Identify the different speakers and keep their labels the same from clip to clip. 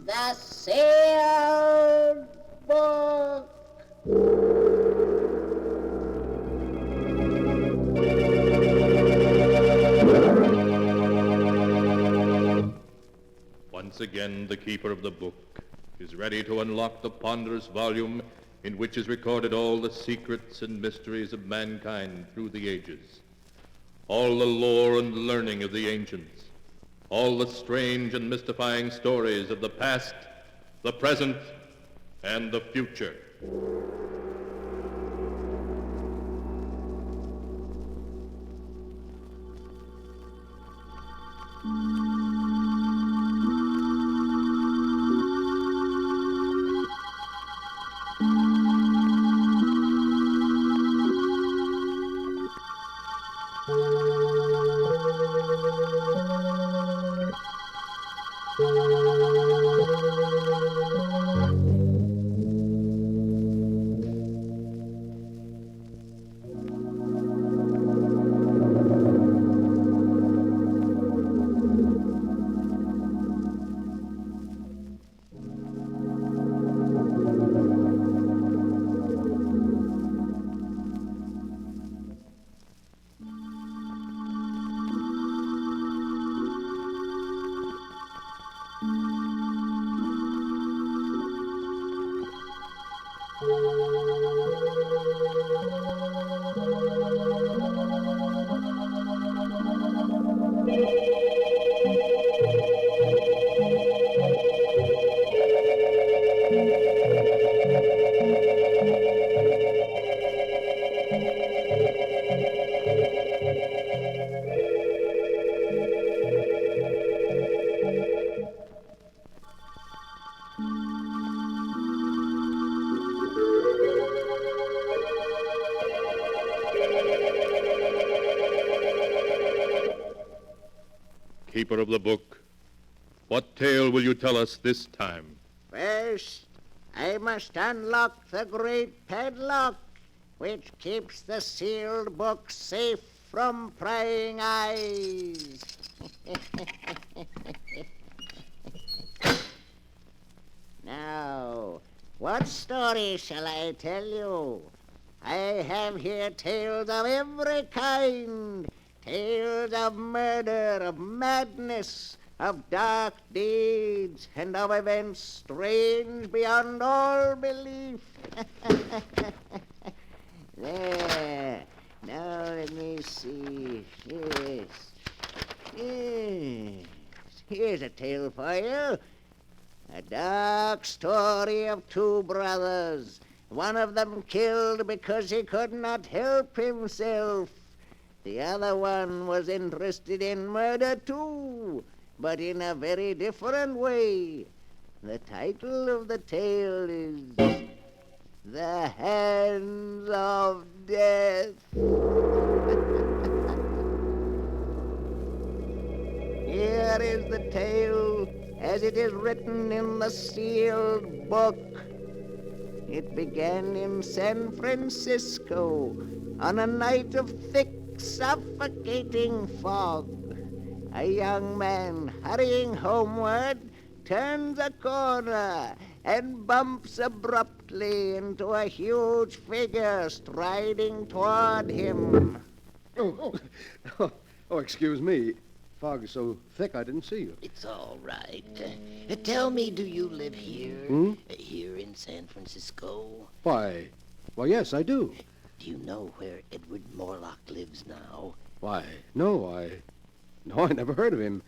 Speaker 1: The sealed book.
Speaker 2: Once again, the keeper of the book is ready to unlock the ponderous volume in which is recorded all the secrets and mysteries of mankind through the ages, all the lore and learning of the ancients, all the strange and mystifying stories of the past, the present, and the future. Keeper of the book, what tale will you tell us this time?
Speaker 1: First, I must unlock the great padlock which keeps the sealed book safe from prying eyes. Now, what story shall I tell you? I have here tales of every kind. Tales of murder, of madness, of dark deeds, and of events strange beyond all belief. There. Now let me see. Yes. Here's a tale for you. A dark story of two brothers. One of them killed because he could not help himself. The other one was interested in murder too, but in a very different way. The title of the tale is The Hands of Death. Here is the tale as it is written in the sealed book. It began in San Francisco on a night of thick, suffocating fog. A young man hurrying homeward turns a corner and bumps abruptly into a huge figure striding toward him.
Speaker 3: Oh, excuse me. Fog is so thick I didn't see you.
Speaker 4: It's all right. Tell me, do you live here? Here in San Francisco?
Speaker 3: Why, yes, I do.
Speaker 4: Do you know where Edward Morlock lives now?
Speaker 3: Why, no, I never heard of him.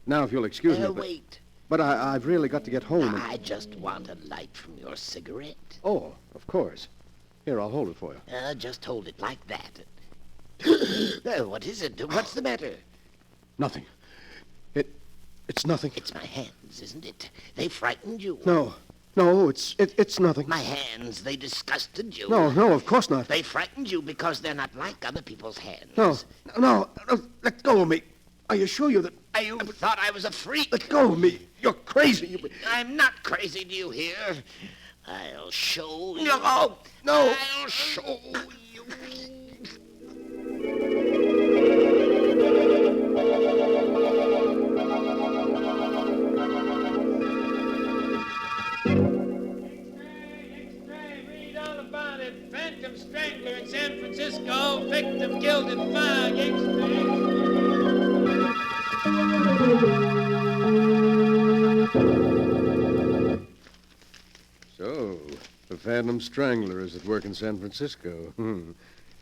Speaker 3: Now, if you'll excuse me.
Speaker 4: Wait.
Speaker 3: But I've really got to get home.
Speaker 4: I just want a light from your cigarette.
Speaker 3: Oh, of course. Here, I'll hold it for you.
Speaker 4: Just hold it like that. What is it? What's the matter?
Speaker 3: Nothing. It's nothing.
Speaker 4: It's my hands, isn't it? They frightened you.
Speaker 3: No, it's nothing.
Speaker 4: My hands, they disgusted you.
Speaker 3: No, of course not.
Speaker 4: They frightened you because they're not like other people's hands.
Speaker 3: No, let go of me. Are you sure you're
Speaker 4: You thought I was a freak.
Speaker 3: Let go of me. You're crazy.
Speaker 4: I'm not crazy, do you hear? I'll show you.
Speaker 3: No.
Speaker 4: I'll show you.
Speaker 3: Phantom Strangler is at work in San Francisco.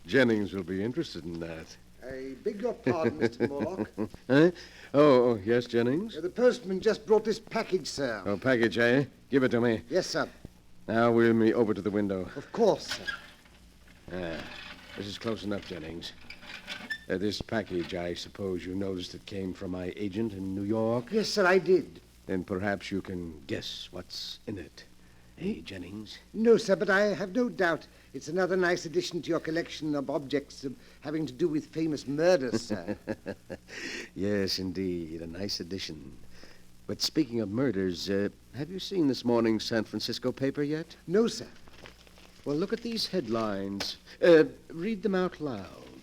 Speaker 3: Jennings will be interested in that.
Speaker 5: I beg your pardon, Mr. Morlock.
Speaker 3: Huh? Oh, yes, Jennings?
Speaker 5: The postman just brought this package, sir.
Speaker 3: Oh, package, eh? Give it to me.
Speaker 5: Yes, sir.
Speaker 3: Now wheel me over to the window.
Speaker 5: Of course, sir.
Speaker 3: This is close enough, Jennings. This package, I suppose you noticed it came from my agent in New York?
Speaker 5: Yes, sir, I did.
Speaker 3: Then perhaps you can guess what's in it. Hey, Jennings?
Speaker 5: No, sir, but I have no doubt it's another nice addition to your collection of objects having to do with famous murders, sir.
Speaker 3: Yes, indeed. A nice addition. But speaking of murders, have you seen this morning's San Francisco paper yet?
Speaker 5: No, sir.
Speaker 3: Well, look at these headlines. Read them out loud.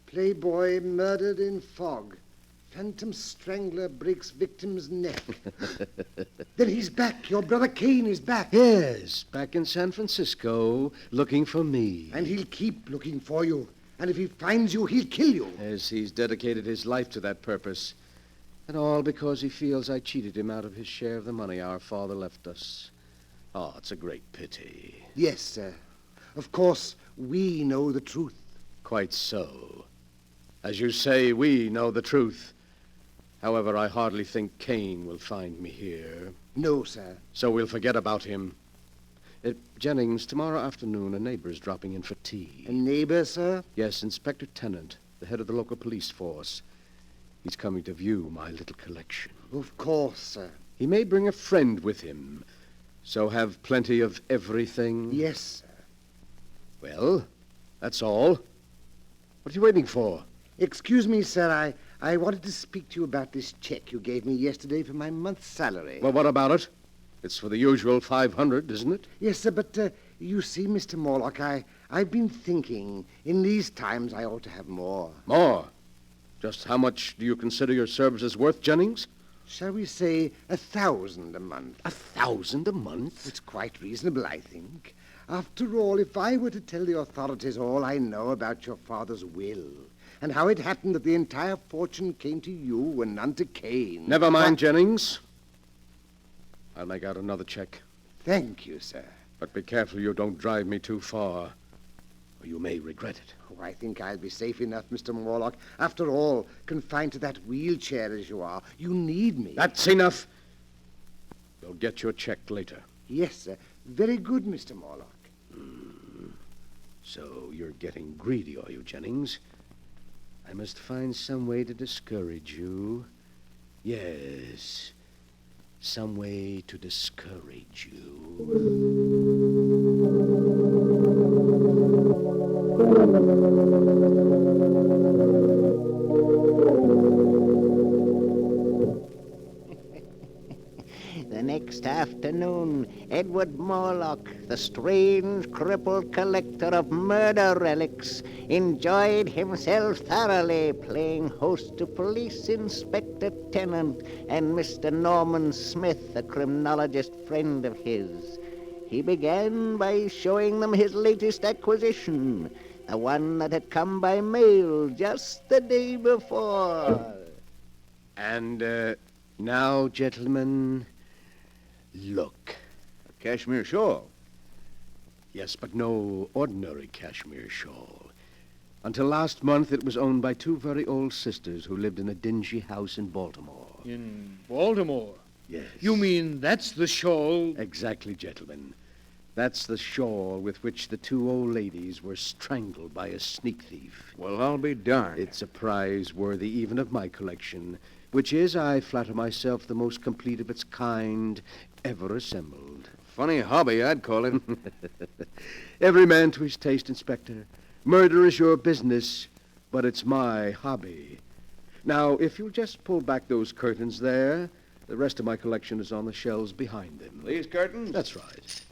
Speaker 5: Playboy murdered in fog. Phantom strangler breaks victim's neck. Then he's back. Your brother Kane is back.
Speaker 3: Yes, back in San Francisco, looking for me.
Speaker 5: And he'll keep looking for you. And if he finds you, he'll kill you.
Speaker 3: Yes, he's dedicated his life to that purpose. And all because he feels I cheated him out of his share of the money our father left us. Oh, it's a great pity.
Speaker 5: Yes, sir. Of course, we know the truth.
Speaker 3: Quite so. As you say, we know the truth. However, I hardly think Kane will find me here.
Speaker 5: No, sir.
Speaker 3: So we'll forget about him. Jennings, tomorrow afternoon, a neighbor's dropping in for tea.
Speaker 5: A neighbor, sir?
Speaker 3: Yes, Inspector Tennant, the head of the local police force. He's coming to view my little collection.
Speaker 5: Of course, sir.
Speaker 3: He may bring a friend with him, so have plenty of everything.
Speaker 5: Yes, sir.
Speaker 3: Well, that's all. What are you waiting for?
Speaker 5: Excuse me, sir. I wanted to speak to you about this check you gave me yesterday for my month's salary.
Speaker 3: Well, what about it? It's for the usual 500, isn't it?
Speaker 5: Yes, sir, but you see, Mr. Morlock, I've been thinking in these times I ought to have more.
Speaker 3: More? Just how much do you consider your services worth, Jennings?
Speaker 5: Shall we say 1,000 a month?
Speaker 3: 1,000 a month?
Speaker 5: It's quite reasonable, I think. After all, if I were to tell the authorities all I know about your father's will, and how it happened that the entire fortune came to you and none to Kane...
Speaker 3: Never mind, Jennings. I'll make out another check.
Speaker 5: Thank you, sir.
Speaker 3: But be careful you don't drive me too far, or you may regret it.
Speaker 5: Oh, I think I'll be safe enough, Mr. Morlock. After all, confined to that wheelchair as you are, you need me.
Speaker 3: That's enough. You'll get your check later.
Speaker 5: Yes, sir. Very good, Mr. Morlock.
Speaker 3: So you're getting greedy, are you, Jennings? I must find some way to discourage you. Yes, some way to discourage you.
Speaker 1: The next afternoon, Edward Morlock, the strange crippled collector of murder relics, enjoyed himself thoroughly playing host to Police Inspector Tennant and Mr. Norman Smith, a criminologist friend of his. He began by showing them his latest acquisition, the one that had come by mail just the day before.
Speaker 3: And now, gentlemen, look.
Speaker 6: A cashmere shawl.
Speaker 3: Yes, but no ordinary cashmere shawl. Until last month, it was owned by two very old sisters who lived in a dingy house in Baltimore.
Speaker 7: In Baltimore?
Speaker 3: Yes.
Speaker 7: You mean that's the shawl?
Speaker 3: Exactly, gentlemen. That's the shawl with which the two old ladies were strangled by a sneak thief.
Speaker 6: Well, I'll be darned.
Speaker 3: It's a prize worthy even of my collection, which is, I flatter myself, the most complete of its kind ever assembled.
Speaker 6: Funny hobby, I'd call it.
Speaker 3: Every man to his taste, Inspector. Murder is your business, but it's my hobby. Now, if you'll just pull back those curtains there, the rest of my collection is on the shelves behind them.
Speaker 6: These curtains?
Speaker 3: That's right.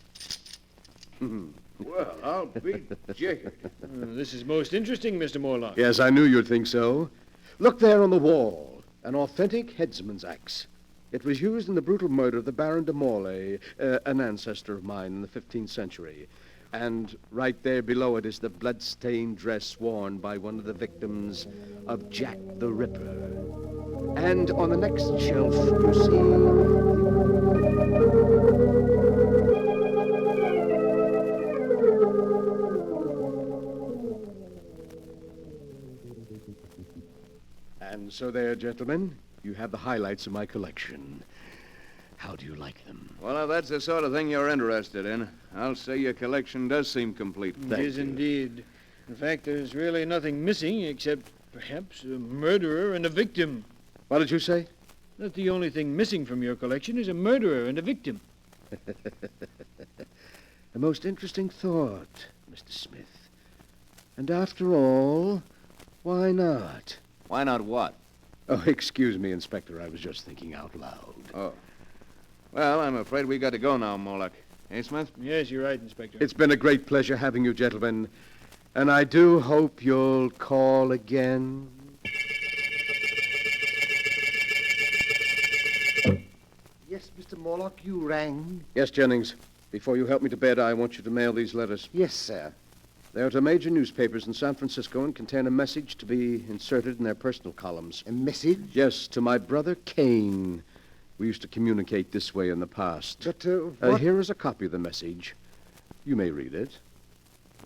Speaker 6: Well, I'll be jiggered.
Speaker 7: This is most interesting, Mr. Morlock.
Speaker 3: Yes, I knew you'd think so. Look there on the wall. An authentic headsman's axe. It was used in the brutal murder of the Baron de Morlaix, an ancestor of mine in the 15th century. And right there below it is the blood-stained dress worn by one of the victims of Jack the Ripper. And on the next shelf, you see... And so there, gentlemen, you have the highlights of my collection. How do you like them?
Speaker 6: Well, if that's the sort of thing you're interested in, I'll say your collection does seem complete.
Speaker 7: It is indeed. In fact, there's really nothing missing except perhaps a murderer and a victim.
Speaker 3: What did you say?
Speaker 7: That the only thing missing from your collection is a murderer and a victim.
Speaker 3: A most interesting thought, Mr. Smith. And after all, why not?
Speaker 6: Why not what?
Speaker 3: Oh, excuse me, Inspector. I was just thinking out loud.
Speaker 6: Oh. Well, I'm afraid we got to go now, Morlock. Hey, Smith?
Speaker 7: Yes, you're right, Inspector.
Speaker 3: It's been a great pleasure having you, gentlemen. And I do hope you'll call again.
Speaker 5: Yes, Mr. Morlock, you rang?
Speaker 3: Yes, Jennings. Before you help me to bed, I want you to mail these letters.
Speaker 5: Yes, sir.
Speaker 3: They are to major newspapers in San Francisco and contain a message to be inserted in their personal columns.
Speaker 5: A message?
Speaker 3: Yes, to my brother Kane. We used to communicate this way in the past.
Speaker 5: But, what?
Speaker 3: Here is a copy of the message. You may read it.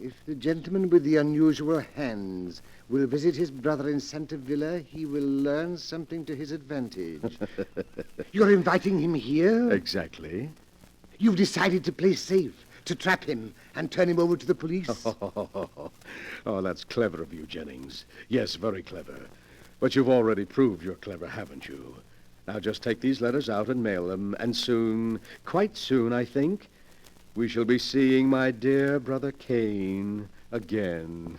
Speaker 5: If the gentleman with the unusual hands will visit his brother in Santa Villa, he will learn something to his advantage. You're inviting him here?
Speaker 3: Exactly.
Speaker 5: You've decided to play safe, to trap him and turn him over to the police?
Speaker 3: Oh, that's clever of you, Jennings. Yes, very clever. But you've already proved you're clever, haven't you? Now just take these letters out and mail them, and soon, quite soon, I think, we shall be seeing my dear brother Kane again.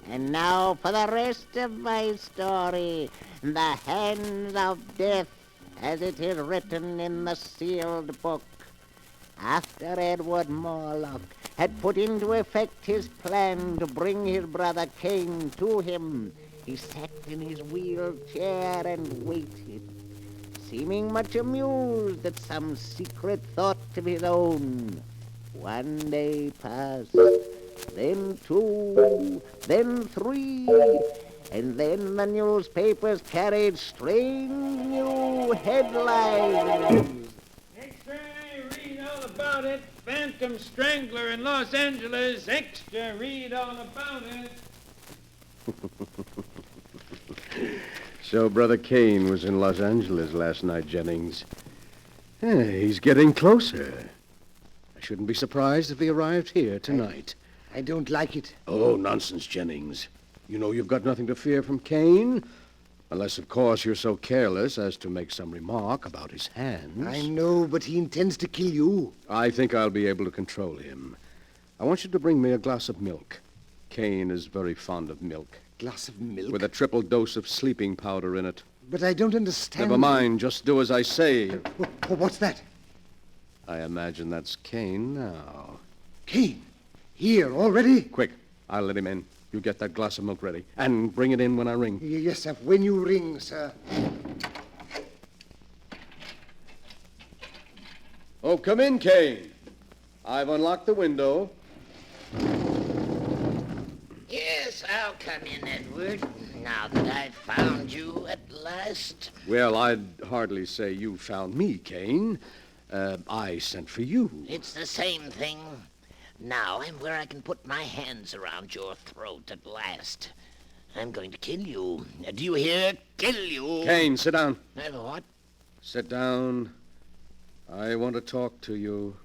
Speaker 1: And now for the rest of my story, the hands of death, as it is written in the sealed book. After Edward Morlock had put into effect his plan to bring his brother Kane to him, he sat in his wheelchair and waited, seeming much amused at some secret thought of his own. One day passed, then two, then three, and then the newspapers carried strange new headlines.
Speaker 7: Extra, read all about it. Phantom Strangler in Los Angeles. Extra, read all about it.
Speaker 3: So Brother Kane was in Los Angeles last night, Jennings. He's getting closer. A shouldn't be surprised if he arrived here tonight.
Speaker 5: I don't like it.
Speaker 3: Oh, nonsense, Jennings. You know you've got nothing to fear from Kane. Unless, of course, you're so careless as to make some remark about his hands.
Speaker 5: I know, but he intends to kill you.
Speaker 3: I think I'll be able to control him. I want you to bring me a glass of milk. Kane is very fond of milk.
Speaker 5: Glass of milk?
Speaker 3: With a triple dose of sleeping powder in it.
Speaker 5: But I don't understand.
Speaker 3: Never mind. Just do as I say.
Speaker 5: What's that?
Speaker 3: I imagine that's Kane now.
Speaker 5: Kane? Here, already?
Speaker 3: Quick. I'll let him in. You get that glass of milk ready. And bring it in when I ring.
Speaker 5: Yes, sir. When you ring, sir.
Speaker 3: Oh, come in, Kane. I've unlocked the window.
Speaker 4: Yes, I'll come in, Edward. Now that I've found you at last.
Speaker 3: Well, I'd hardly say you found me, Kane. I sent for you.
Speaker 4: It's the same thing. Now I'm where I can put my hands around your throat at last. I'm going to kill you. Do you hear? Kill you.
Speaker 3: Kane, sit down.
Speaker 4: What?
Speaker 3: Sit down. I want to talk to you.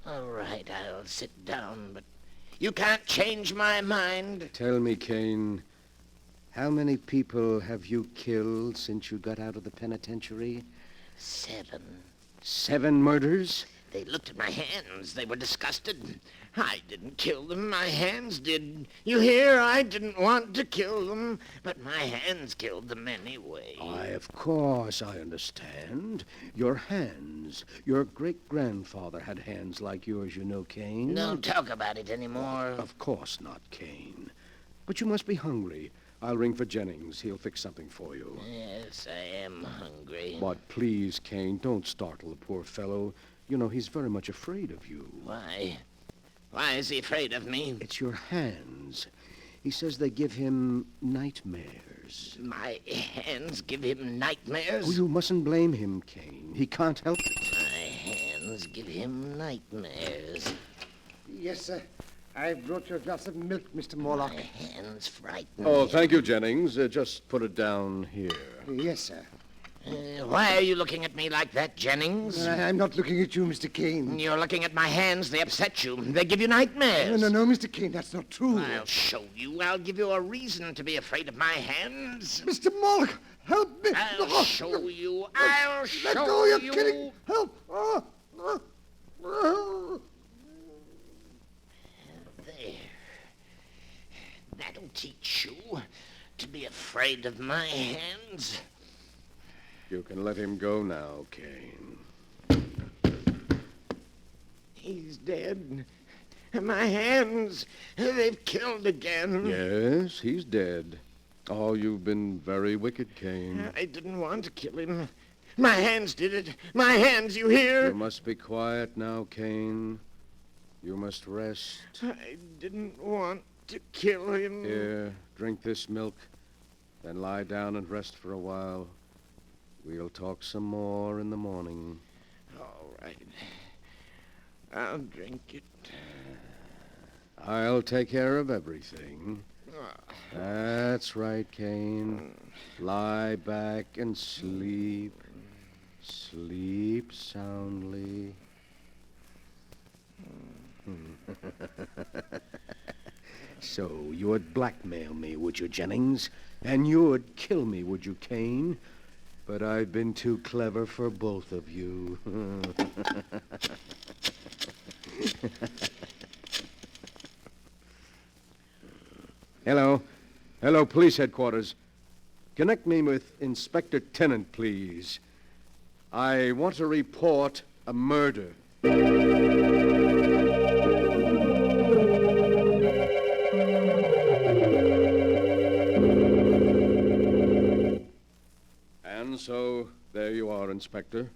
Speaker 4: All right, I'll sit down, but you can't change my mind.
Speaker 3: Tell me, Kane, how many people have you killed since you got out of the penitentiary?
Speaker 4: 7.
Speaker 3: 7 murders?
Speaker 4: They looked at my hands. They were disgusted. I didn't kill them. My hands did. You hear? I didn't want to kill them, but my hands killed them anyway.
Speaker 3: Why, of course, I understand. Your hands. Your great-grandfather had hands like yours, you know, Kane.
Speaker 4: Don't talk about it anymore.
Speaker 3: Of course not, Kane. But you must be hungry. I'll ring for Jennings. He'll fix something for you.
Speaker 4: Yes, I am hungry.
Speaker 3: But please, Kane, don't startle the poor fellow. You know, he's very much afraid of you.
Speaker 4: Why? Why is he afraid of me?
Speaker 3: It's your hands. He says they give him nightmares.
Speaker 4: My hands give him nightmares?
Speaker 3: Oh, you mustn't blame him, Kane. He can't help it.
Speaker 4: My hands give him nightmares.
Speaker 5: Yes, sir. I've brought you a glass of milk, Mr. Morlock.
Speaker 4: My hands frighten
Speaker 3: Oh,
Speaker 4: me.
Speaker 3: thank you, Jennings. Just put it down here.
Speaker 5: Yes, sir.
Speaker 4: Why are you looking at me like that, Jennings?
Speaker 5: I'm not looking at you, Mr. Kane.
Speaker 4: You're looking at my hands. They upset you. They give you nightmares.
Speaker 5: No, Mr. Kane, that's not true.
Speaker 4: I'll show you. I'll give you a reason to be afraid of my hands.
Speaker 5: Mr. Morlock, help me.
Speaker 4: I'll show you. I'll show
Speaker 5: Let go, you're
Speaker 4: you.
Speaker 5: kidding. Help.
Speaker 4: There. That'll teach you to be afraid of my hands.
Speaker 3: You can let him go now, Kane.
Speaker 4: He's dead. My hands, they've killed again.
Speaker 3: Yes, he's dead. Oh, you've been very wicked, Kane.
Speaker 4: I didn't want to kill him. My hands did it. My hands, you hear?
Speaker 3: You must be quiet now, Kane. You must rest.
Speaker 4: I didn't want to kill him.
Speaker 3: Here, drink this milk, then lie down and rest for a while. We'll talk some more in the morning.
Speaker 4: All right. I'll drink it.
Speaker 3: I'll take care of everything.
Speaker 4: Ah.
Speaker 3: That's right, Kane. Lie back and sleep. Sleep soundly. So you would blackmail me, would you, Jennings? And you would kill me, would you, Kane? But I've been too clever for both of you. Hello. Hello, police headquarters. Connect me with Inspector Tennant, please. I want to report a murder. And so, there you are, Inspector.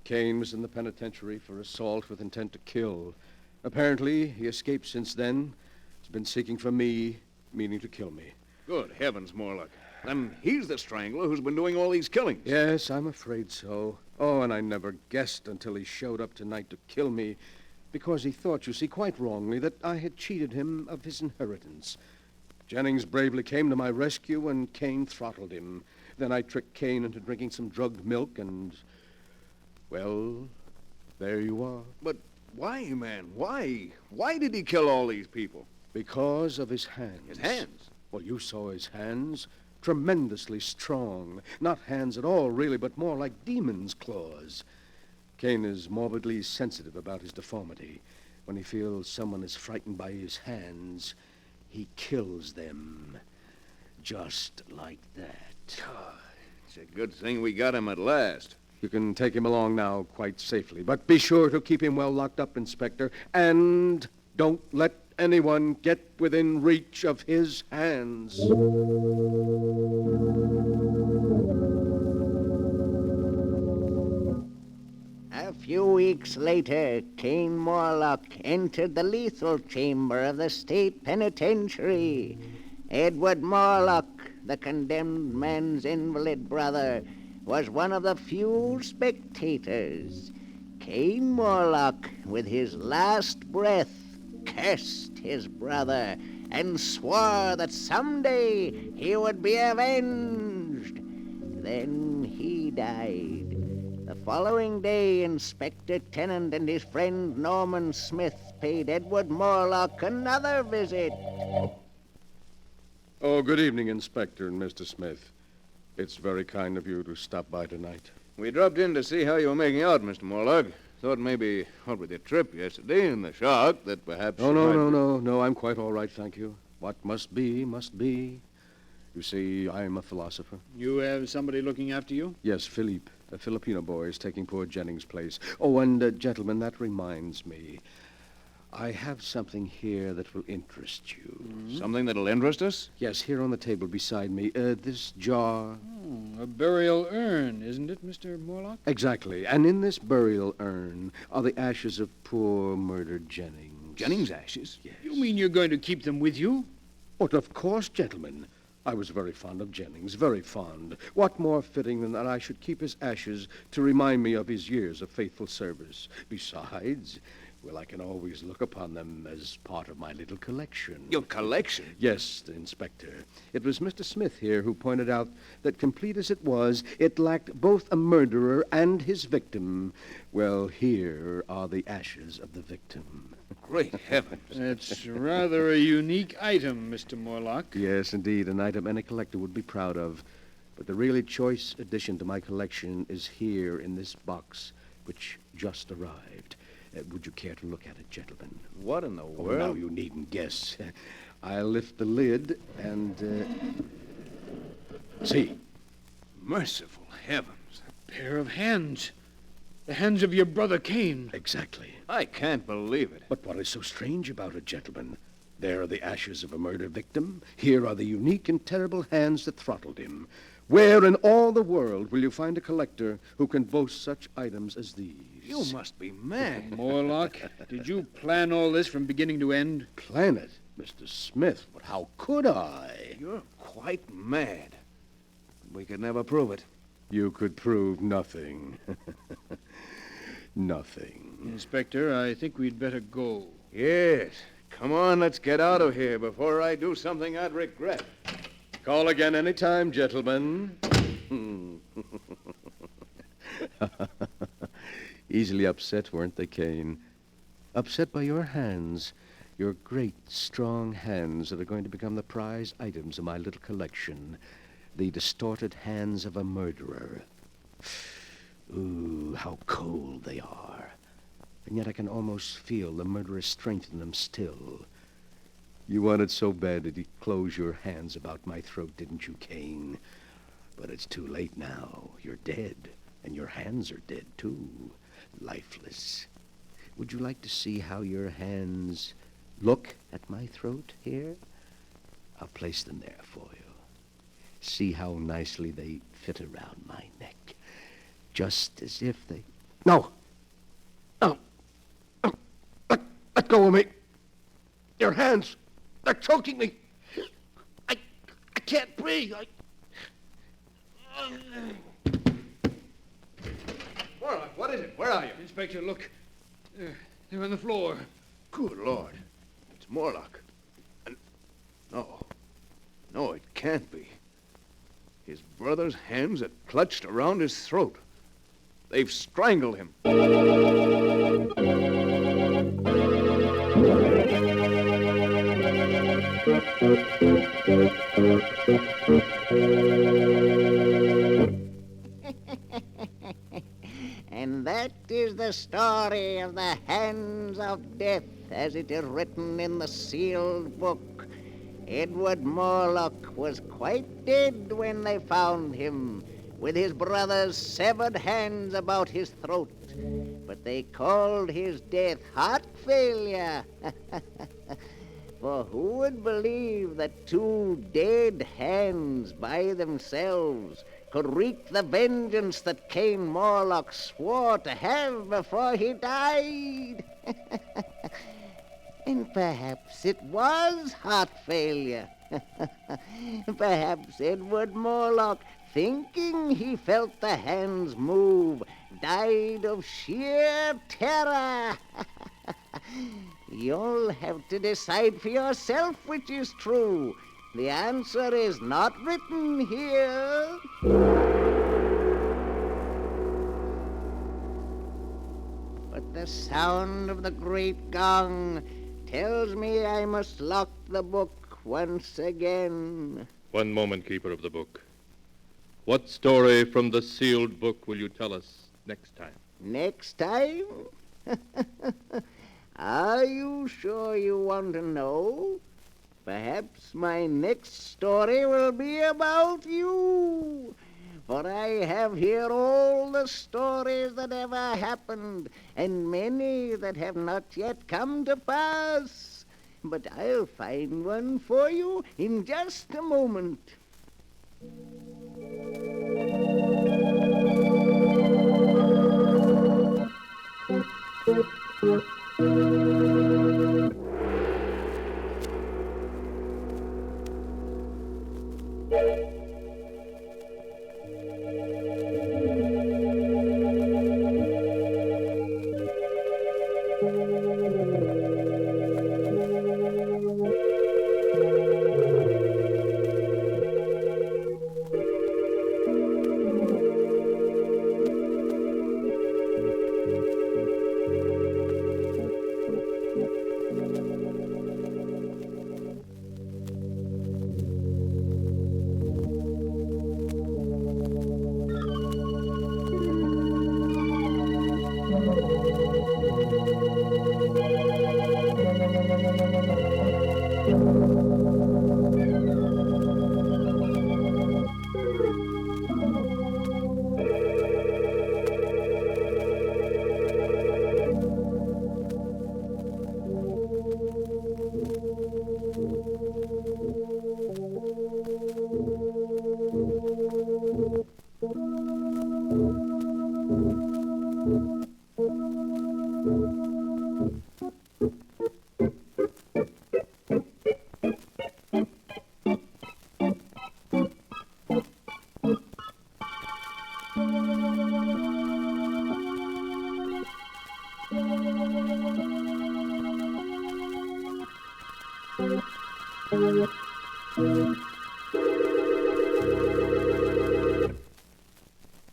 Speaker 3: Kane was in the penitentiary for assault with intent to kill. Apparently, he escaped since then. He's been seeking for me, meaning to kill me.
Speaker 6: Good heavens, Morlock. Then he's the strangler who's been doing all these killings.
Speaker 3: Yes, I'm afraid so. Oh, and I never guessed until he showed up tonight to kill me, because he thought, you see, quite wrongly, that I had cheated him of his inheritance. Jennings bravely came to my rescue, and Kane throttled him. Then I tricked Kane into drinking some drugged milk, and, well, there you are.
Speaker 6: But Why, man? Why? Why did he kill all these people?
Speaker 3: Because of his hands.
Speaker 6: His hands?
Speaker 3: Well, you saw his hands. Tremendously strong. Not hands at all, really, but more like demon's claws. Cain is morbidly sensitive about his deformity. When he feels someone is frightened by his hands, he kills them. Just like that.
Speaker 6: It's a good thing we got him at last.
Speaker 3: You can take him along now quite safely, but be sure to keep him well locked up, Inspector, and don't let anyone get within reach of his hands.
Speaker 1: A few weeks later, Cain Morlock entered the lethal chamber of the state penitentiary. Edward Morlock, the condemned man's invalid brother, was one of the few spectators. Cain Morlock, with his last breath, cursed his brother and swore that someday he would be avenged. Then he died. The following day, Inspector Tennant and his friend Norman Smith paid Edward Morlock another visit.
Speaker 3: Oh, good evening, Inspector and Mr. Smith. It's very kind of you to stop by tonight.
Speaker 6: We dropped in to see how you were making out, Mr. Morlock. Thought maybe, what with your trip yesterday and the shock, that perhaps...
Speaker 3: Oh, no, I'm quite all right, thank you. What must be, must be. You see, I'm a philosopher.
Speaker 8: You have somebody looking after you?
Speaker 3: Yes, Philippe, a Filipino boy, is taking poor Jennings' place. Oh, and, gentlemen, that reminds me. I have something here that will interest you.
Speaker 6: Mm-hmm. Something that'll interest us?
Speaker 3: Yes, here on the table beside me. This jar.
Speaker 8: Oh, a burial urn, isn't it, Mr. Morlock?
Speaker 3: Exactly. And in this burial urn are the ashes of poor murdered Jennings.
Speaker 6: Jennings' ashes?
Speaker 3: Yes.
Speaker 8: You mean you're going to keep them with you?
Speaker 3: But of course, gentlemen. I was very fond of Jennings, very fond. What more fitting than that I should keep his ashes to remind me of his years of faithful service? Besides, well, I can always look upon them as part of my little collection.
Speaker 6: Your collection?
Speaker 3: Yes, Inspector. It was Mr. Smith here who pointed out that, complete as it was, it lacked both a murderer and his victim. Well, here are the ashes of the victim.
Speaker 6: Great heavens.
Speaker 8: It's rather a unique item, Mr. Morlock.
Speaker 3: Yes, indeed, an item any collector would be proud of. But the really choice addition to my collection is here in this box, which just arrived. Would you care to look at it, gentlemen?
Speaker 6: What in the
Speaker 3: Oh,
Speaker 6: world?
Speaker 3: now you needn't guess. I'll lift the lid and, see.
Speaker 6: Merciful heavens.
Speaker 8: Pair of hands. The hands of your brother Cain.
Speaker 3: Exactly.
Speaker 6: I can't believe it.
Speaker 3: But what is so strange about it, gentlemen? There are the ashes of a murder victim. Here are the unique and terrible hands that throttled him. Where in all the world will you find a collector who can boast such items as these?
Speaker 6: You must be mad.
Speaker 8: Morlock, did you plan all this from beginning to end?
Speaker 3: Plan it, Mr. Smith, but how could I?
Speaker 6: You're quite mad. We could never prove it.
Speaker 3: You could prove nothing. Nothing.
Speaker 8: Inspector, I think we'd better go.
Speaker 6: Yes. Come on, let's get out of here before I do something I'd regret.
Speaker 3: Call again any time, gentlemen. Easily upset, weren't they, Cain? Upset by your hands. Your great, strong hands that are going to become the prize items of my little collection. The distorted hands of a murderer. Ooh, how cold they are. And yet I can almost feel the murderous strength in them still. You wanted so bad that you'd close your hands about my throat, didn't you, Cain? But it's too late now. You're dead. And your hands are dead, too. Lifeless. Would you like to see how your hands look at my throat here? I'll place them there for you. See how nicely they fit around my neck. Just as if they... No! No! No! Let go of me! Your hands! They're choking me! I can't breathe!
Speaker 6: Morlock, what is it? Where are you?
Speaker 8: Inspector, look. They're on the floor.
Speaker 6: Good Lord. It's Morlock. And... No, it can't be. His brother's hands are clutched around his throat. They've strangled him.
Speaker 1: And that is the story of the hands of death as it is written in the sealed book. Edward Morlock was quite dead when they found him, with his brother's severed hands about his throat. But they called his death heart failure. For who would believe that two dead hands by themselves could wreak the vengeance that Cain Morlock swore to have before he died? And perhaps it was heart failure. Perhaps Edward Morlock, thinking he felt the hands move, died of sheer terror. You'll have to decide for yourself which is true. The answer is not written here. But the sound of the great gong tells me I must lock the book once again.
Speaker 2: One moment, Keeper of the Book. What story from the sealed book will you tell us next time?
Speaker 1: Next time? Are you sure you want to know? Perhaps my next story will be about you. For I have here all the stories that ever happened, and many that have not yet come to pass. But I'll find one for you in just a moment.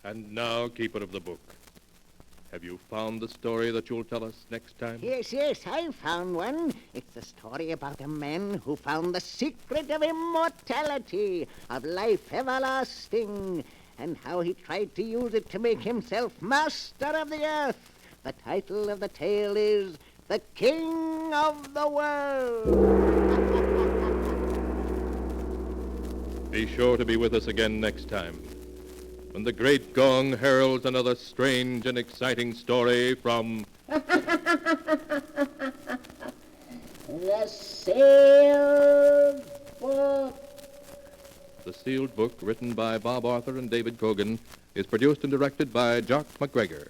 Speaker 2: And now, Keeper of the Book, have you found the story that you'll tell us next time?
Speaker 1: Yes, I found one. It's the story about a man who found the secret of immortality, of life everlasting, and how he tried to use it to make himself master of the earth. The title of the tale is The King of the World.
Speaker 2: Be sure to be with us again next time, when the great gong heralds another strange and exciting story from
Speaker 1: The Sealed Book.
Speaker 2: The Sealed Book, written by Bob Arthur and David Kogan, is produced and directed by Jock McGregor.